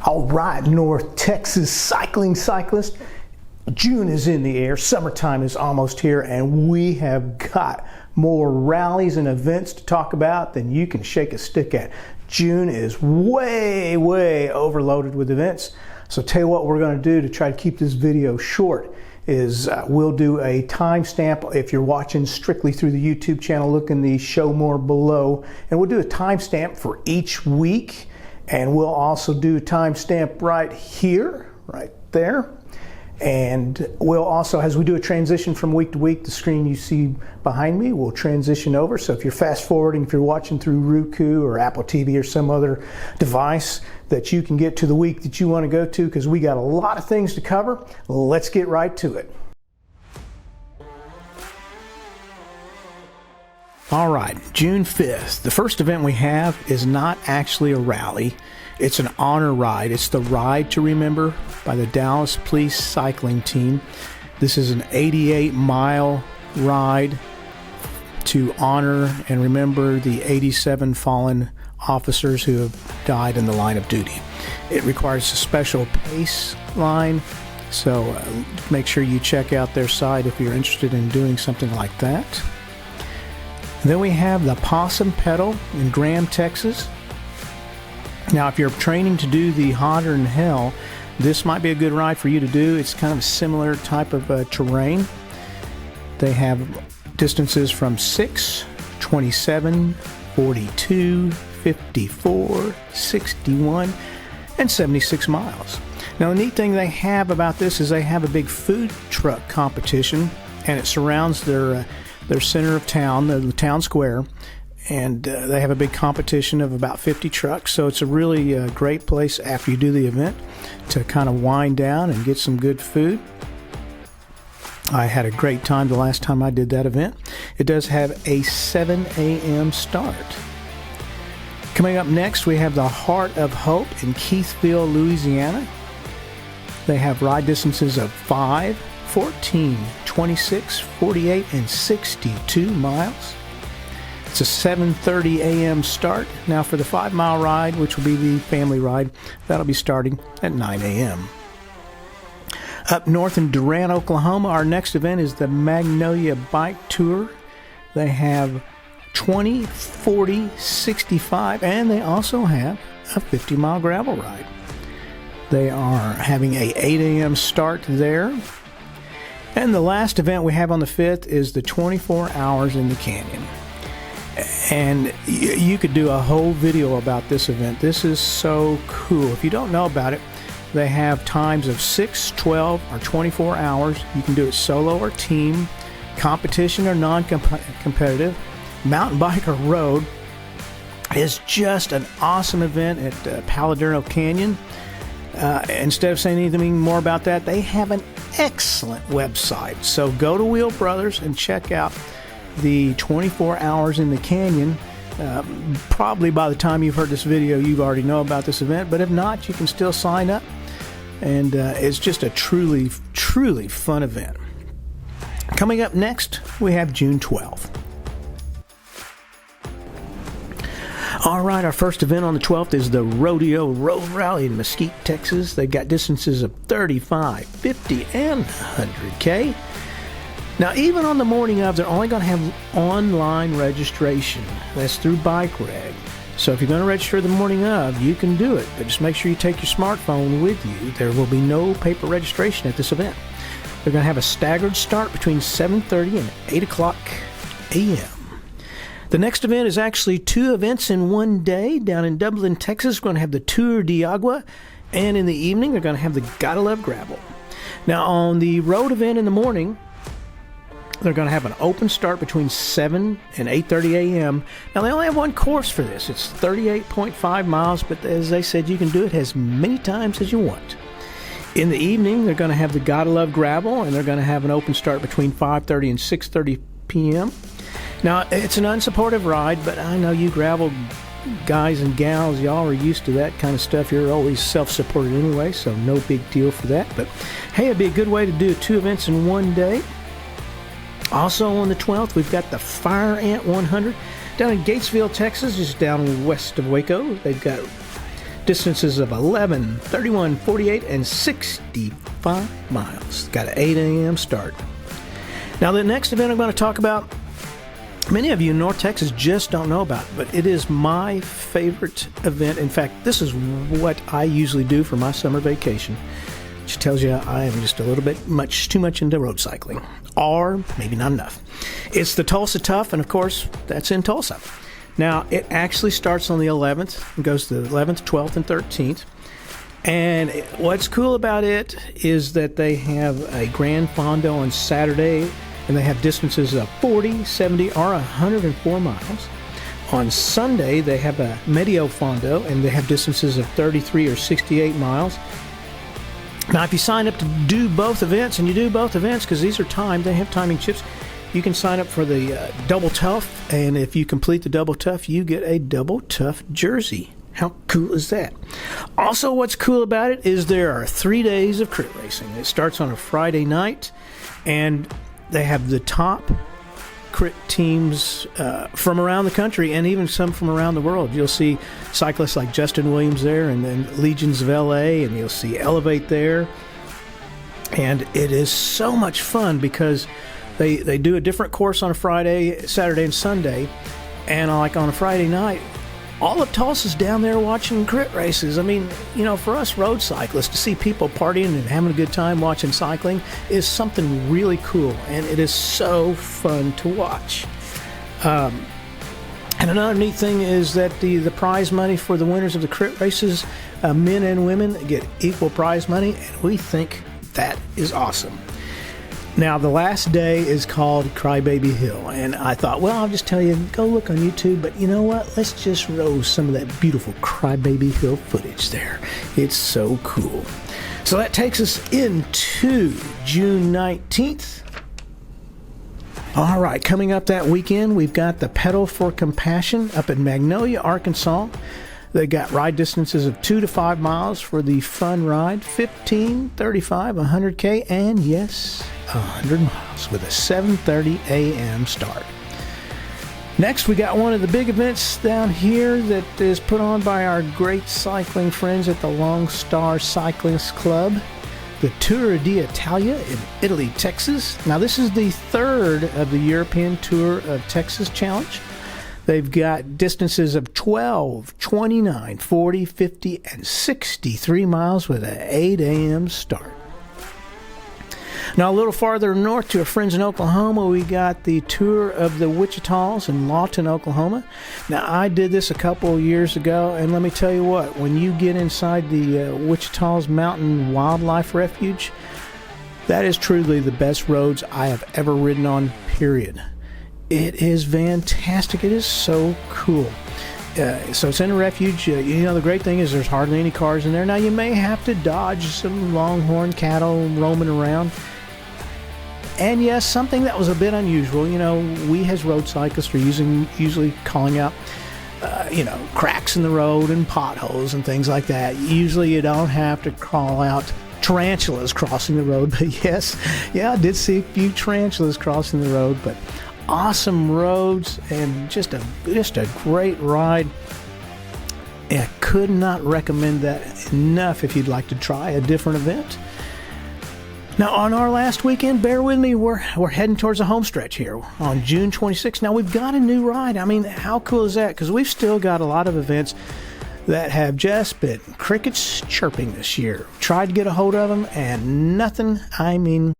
All right, North Texas cycling cyclist, June is in the air, summertime is almost here, and we have got more rallies and events to talk about than you can shake a stick at. June is way overloaded with events. So tell you what we're going to do to try to keep this video short is we'll do a timestamp. If you're watching strictly through the YouTube channel, look in the show more below, and we'll do a timestamp for each week. And we'll also do a timestamp right here, right there. And we'll also, as we do a transition from week to week, the screen you see behind me will transition over. So if you're fast forwarding, if you're watching through Roku or Apple TV or some other device, that you can get to the week that you want to go to, because we got a lot of things to cover. Let's get right to it. All right, June 5th. The first event we have is not actually a rally. It's an honor ride. It's the Ride to Remember by the Dallas Police Cycling Team. This is an 88-mile ride to honor and remember the 87 fallen officers who have died in the line of duty. It requires a special pace line, so make sure you check out their site if you're interested in doing something like that. Then we have the Possum Pedal in Graham, Texas. Now, if you're training to do the Hotter Than Hell, this might be a good ride for you to do. It's kind of a similar type of terrain. They have distances from 6, 27, 42, 54, 61, and 76 miles. Now, the neat thing they have about this is they have a big food truck competition, and it surrounds their center of town, the town square, and they have a big competition of about 50 trucks. So it's a really great place after you do the event to kind of wind down and get some good food. I had a great time the last time I did that event. It does have a 7 a.m. start. Coming up next, we have the Heart of Hope in Keithville, Louisiana. They have ride distances of 5, 14, 26, 48, and 62 miles. It's a 7:30 a.m. start. Now for the 5-mile ride, which will be the family ride, that'll be starting at 9 a.m. Up north in Durant, Oklahoma, our next event is the Magnolia Bike Tour. They have 20, 40, 65, and they also have a 50-mile gravel ride. They are having a 8 a.m. start there. And the last event we have on the 5th is the 24 Hours in the Canyon. And you could do a whole video about this event. This is so cool. If you don't know about it, they have times of 6, 12, or 24 hours. You can do it solo or team, competition or non-competitive, mountain bike or road. It's just an awesome event at Palomino Canyon. Instead of saying anything more about that, they have an excellent website. So go to Wheel Brothers and check out the 24 Hours in the Canyon. Probably by the time you've heard this video, you already know about this event, but if not, you can still sign up. And it's just a truly fun event. Coming up next, we have June 12th. All right, our first event on the 12th is the Rodeo Road Rally in Mesquite, Texas. They've got distances of 35, 50, and 100K. Now, even on the morning of, they're only going to have online registration. That's through Bike Reg. So if you're going to register the morning of, you can do it, but just make sure you take your smartphone with you. There will be no paper registration at this event. They're going to have a staggered start between 7:30 and 8 o'clock a.m. The next event is actually 2 events in one day. Down in Dublin, Texas, we're going to have the Tour de Agua, and in the evening, they're going to have the Gotta Love Gravel. Now, on the road event in the morning, they're going to have an open start between 7 and 8:30 a.m. Now, they only have one course for this. It's 38.5 miles, but as they said, you can do it as many times as you want. In the evening, they're going to have the Gotta Love Gravel, and they're going to have an open start between 5:30 and 6:30 p.m. Now, it's an unsupportive ride, but I know you gravel guys and gals, y'all are used to that kind of stuff. You're always self-supported anyway, so no big deal for that. But, hey, it'd be a good way to do 2 events in one day. Also on the 12th, we've got the Fire Ant 100 down in Gatesville, Texas, just down west of Waco. They've got Distances of 11, 31, 48, and 65 miles. Got an 8 a.m. start. Now, the next event I'm going to talk about, many of you in North Texas just don't know about, but it is my favorite event. In fact, this is what I usually do for my summer vacation, which tells you I am just a little bit too much into road cycling, or maybe not enough. It's the Tulsa Tough, and of course, that's in Tulsa. Now, it actually starts on the 11th and goes to the 11th, 12th, and 13th. And what's cool about it is that they have a Grand Fondo on Saturday, and they have distances of 40, 70, or 104 miles. On Sunday, they have a Medio Fondo, and they have distances of 33 or 68 miles. Now, if you sign up to do both events, and you do both events because these are timed, they have timing chips, you can sign up for the Double Tough, and if you complete the Double Tough, you get a Double Tough jersey. How cool is that? Also, what's cool about it is there are 3 days of crit racing. It starts on a Friday night, and they have the top crit teams from around the country and even some from around the world. You'll see cyclists like Justin Williams there, and then Legions of LA, and you'll see Elevate there. And it is so much fun because they do a different course on a Friday, Saturday, and Sunday. And like on a Friday night, all of Tulsa's down there watching crit races. I mean, you know, for us road cyclists, to see people partying and having a good time watching cycling is something really cool, and it is so fun to watch. And another neat thing is that the prize money for the winners of the crit races, men and women, get equal prize money, and we think that is awesome. Now, the last day is called Crybaby Hill, and I thought, well, I'll just tell you, go look on YouTube, but you know what? Let's just roll some of that beautiful Crybaby Hill footage there. It's so cool. So that takes us into June 19th. All right, coming up that weekend, we've got the Pedal for Compassion up in Magnolia, Arkansas. They got ride distances of 2 to 5 miles for the fun ride, 15, 35, 100K, and yes, 100 miles with a 7:30 a.m. start. Next, we got one of the big events down here that is put on by our great cycling friends at the Lone Star Cyclist Club, the Tour d'Italia in Italy, Texas. Now, this is the third of the European Tour of Texas Challenge. They've got distances of 12, 29, 40, 50, and 63 miles with an 8 a.m. start. Now, a little farther north to our friends in Oklahoma, we got the Tour of the Wichitas in Lawton, Oklahoma. Now, I did this a couple of years ago, and let me tell you what, when you get inside the Wichita's Mountain Wildlife Refuge, that is truly the best roads I have ever ridden on, period. It is fantastic. It is so cool. So it's in a refuge. You know, the great thing is there's hardly any cars in there. Now, you may have to dodge some longhorn cattle roaming around. And yes, something that was a bit unusual, you know, we as road cyclists are usually calling out, cracks in the road and potholes and things like that. Usually you don't have to call out tarantulas crossing the road, but yes, I did see a few tarantulas crossing the road, but awesome roads and just a great ride. And I could not recommend that enough if you'd like to try a different event. Now, on our last weekend, bear with me, we're heading towards the home stretch here on June 26th. Now, we've got a new ride. I mean, how cool is that? Because we've still got a lot of events that have just been crickets chirping this year. Tried to get a hold of them, and nothing. I mean,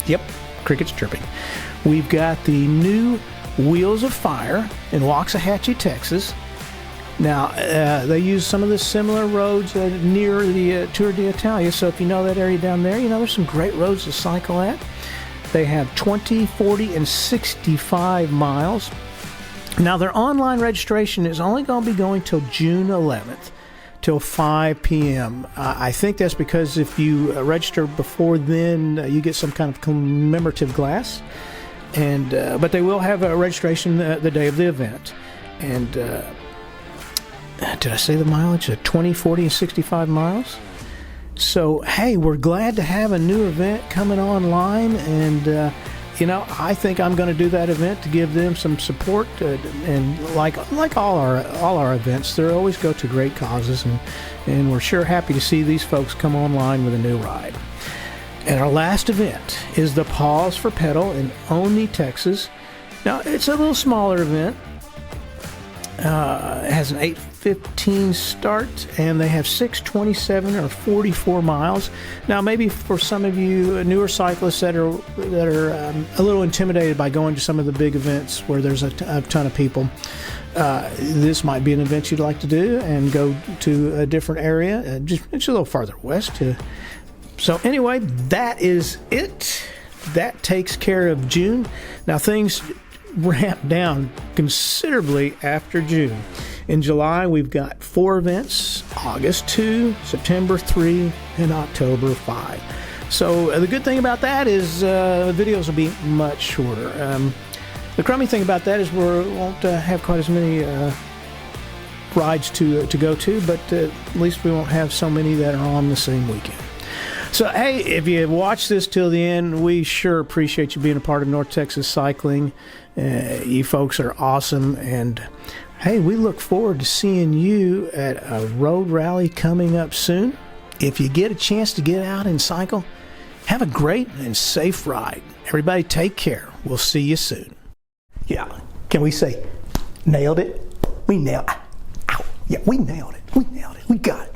yep, crickets chirping. We've got the new Wheels of Fire in Waxahachie, Texas. Now, they use some of the similar roads near the Tour d'Italia, so if you know that area down there, you know, there's some great roads to cycle at. They have 20, 40, and 65 miles. Now, their online registration is only going to be going till June 11th, till 5 p.m. I think that's because if you register before then, you get some kind of commemorative glass. And but they will have a registration the day of the event. And did I say the mileage? 20, 40, and 65 miles. So, hey, we're glad to have a new event coming online, and I think I'm going to do that event to give them some support. And like all our events, they always go to great causes, and we're sure happy to see these folks come online with a new ride. And our last event is the Pause for Pedal in Oney, Texas. Now, it's a little smaller event. It has an 8:15 start, and they have 627 or 44 miles. Now, maybe for some of you newer cyclists that are a little intimidated by going to some of the big events where there's a ton of people, this might be an event you'd like to do and go to a different area, just a little farther west. So anyway, that is it. That takes care of June. Now, things ramp down considerably after June. In July, we've got 4 events: August 2, September 3, and October 5. So the good thing about that is the videos will be much shorter. The crummy thing about that is we won't have quite as many rides to go to, but at least we won't have so many that are on the same weekend. So, hey, if you watched this till the end, we sure appreciate you being a part of North Texas Cycling. You folks are awesome. And, hey, we look forward to seeing you at a road rally coming up soon. If you get a chance to get out and cycle, have a great and safe ride. Everybody take care. We'll see you soon. Yeah, can we say, nailed it? We nailed it. Ow. Yeah, we nailed it. We nailed it. We got it.